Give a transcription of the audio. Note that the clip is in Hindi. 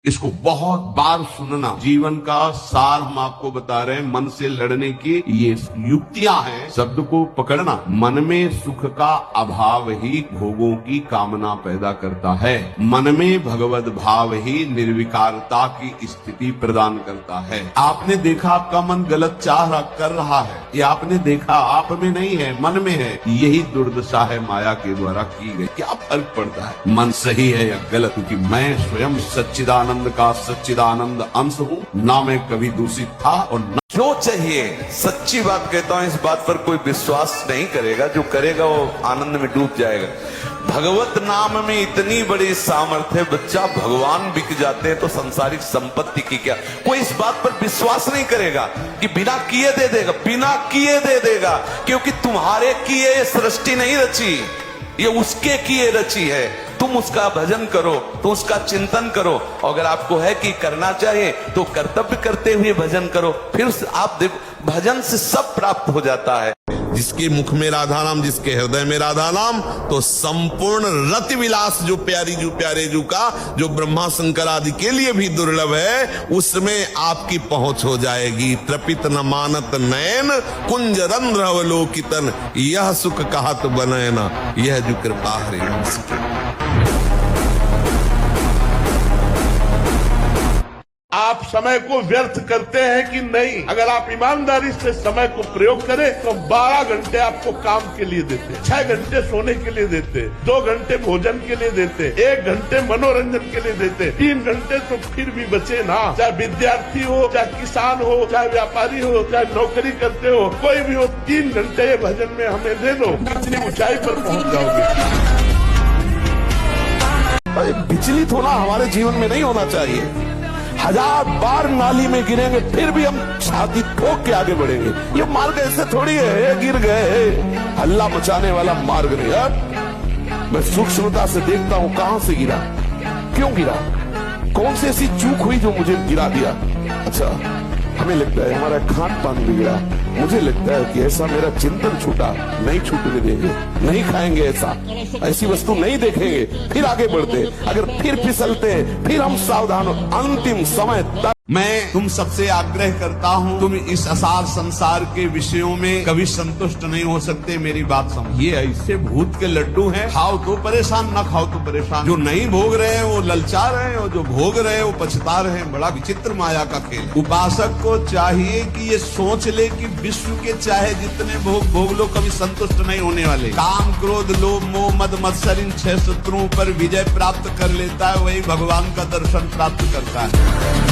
इसको बहुत बार सुनना। जीवन का सार हम आपको बता रहे हैं। मन से लड़ने की ये युक्तियां हैं। शब्द को पकड़ना। मन में सुख का अभाव ही भोगों की कामना पैदा करता है। मन में भगवत भाव ही निर्विकारता की स्थिति प्रदान करता है। आपने देखा आपका मन गलत चाह कर रहा है, ये आपने देखा, आप में नहीं है, मन में है। यही दुर्दशा है माया के द्वारा की गई। क्या फर्क पड़ता है मन सही है या गलत? क्योंकि मैं स्वयं सच्चिदानंद का सच्चिदानंद अंश हूँ। ना मैं कभी दूषित था और न क्यों चाहिए। सच्ची बात कहता हूं, इस बात पर कोई विश्वास नहीं करेगा। जो करेगा वो आनंद में डूब जाएगा। भगवत नाम में इतनी बड़ी सामर्थ्य, बच्चा भगवान बिक जाते हैं तो संसारिक संपत्ति की क्या। कोई इस बात पर विश्वास नहीं करेगा कि बिना किए दे देगा, बिना किए दे देगा। क्योंकि तुम्हारे किए ये सृष्टि नहीं रची, ये उसके किए रची है। तुम उसका भजन करो, तो उसका चिंतन करो। अगर आपको है कि करना चाहिए तो कर्तव्य करते हुए भजन करो। फिर आप देखो भजन से सब प्राप्त हो जाता है। जिसके मुख में राधा नाम, जिसके हृदय में राधा नाम, तो संपूर्ण रति विलास जो प्यारे जू का, जो ब्रह्मा शंकर आदि के लिए भी दुर्लभ है, उसमें आपकी पहुंच हो जाएगी। तृपित न मानत नयन कुंज रंध्र अवलोकितन, यह सुख कहत बनयना, यह जो कृपा हरि। आप समय को व्यर्थ करते हैं कि नहीं? अगर आप ईमानदारी से समय को प्रयोग करें तो 12 घंटे आपको काम के लिए देते, 6 घंटे सोने के लिए देते, 2 घंटे भोजन के लिए देते, 1 घंटे मनोरंजन के लिए देते, 3 घंटे तो फिर भी बचे ना। चाहे विद्यार्थी हो, चाहे किसान हो, चाहे व्यापारी हो, चाहे नौकरी करते हो, कोई भी हो, 3 घंटे भजन में हमें दे दो, इतनी ऊंचाई पर पहुंच जाओगे। विचलित होना हमारे जीवन में नहीं होना चाहिए। 1000 बार नाली में गिरेंगे फिर भी हम छाती ठोक के आगे बढ़ेंगे। ये मार्ग ऐसे थोड़ी है गिर गए, हल्ला मचाने वाला मार्ग नहीं है। मैं सूक्ष्मता से देखता हूं कहां से गिरा, क्यों गिरा, कौन सी ऐसी चूक हुई जो मुझे गिरा दिया। अच्छा, हमें लगता है हमारा खान पान बिगड़ा, मुझे लगता है कि ऐसा मेरा चिंतन छूटा, नहीं छूटने देंगे, नहीं खाएंगे ऐसा, ऐसी वस्तु नहीं देखेंगे, फिर आगे बढ़ते। अगर फिर फिसलते फिर हम सावधान हो। अंतिम समय तक मैं तुम सबसे आग्रह करता हूँ, तुम इस असार संसार के विषयों में कभी संतुष्ट नहीं हो सकते। मेरी बात समझिए, ऐसे भूत के लड्डू हैं, खाओ तो परेशान, ना खाओ तो परेशान। जो नहीं भोग रहे हैं वो ललचा रहे हैं, और जो भोग रहे हैं वो पछता रहे हैं। बड़ा विचित्र माया का खेल। उपासक को चाहिए कि ये सोच ले कि विश्व के चाहे जितने भोग लो, कभी संतुष्ट नहीं होने वाले। काम, क्रोध, लोभ, मोह, मद, मत्सर, इन 6 शत्रुओं पर विजय प्राप्त कर लेता है, वही भगवान का दर्शन प्राप्त करता है।